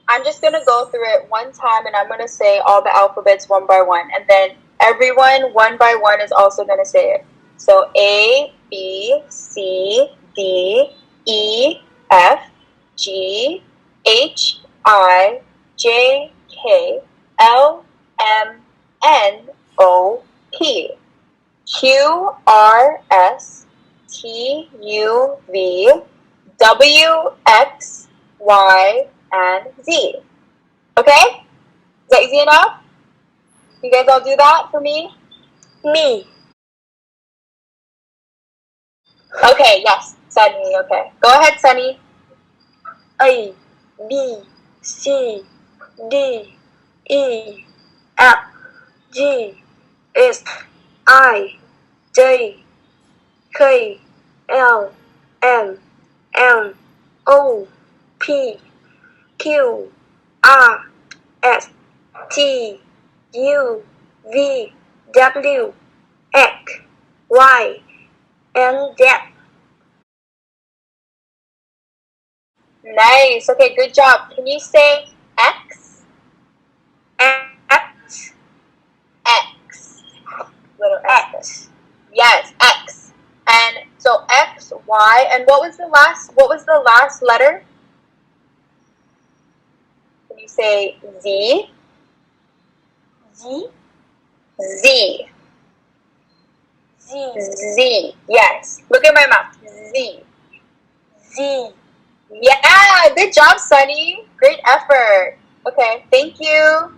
I'm just going to go through it one time, and I'm going to say all the alphabets one by one. And then everyone, one by one, is also going to say it. So A, B, C, D, E, F, G, H, I, J, K, L, M, N, O, P, Q, R, S, T, U, V, W, X, Y, and Z. Okay? Is that easy enough? You guys all do that for me? Me. Okay, yes. Sunny, okay. Go ahead, Sunny. A, B, C, D, E, F, G, H, I, J, K, L, M, N, O, P, Q, R, S, T, U, V, W, X, Y, and Z. Nice. Okay, good job. Can you say X? X, X. Little X. Yes, X. And so X, Y, and what was the last letter? Can you say Z? Z, Z. Z, Z. Yes. Look at my mouth. Z. Z. Yeah, good job, Sunny. Great effort. Okay, thank you.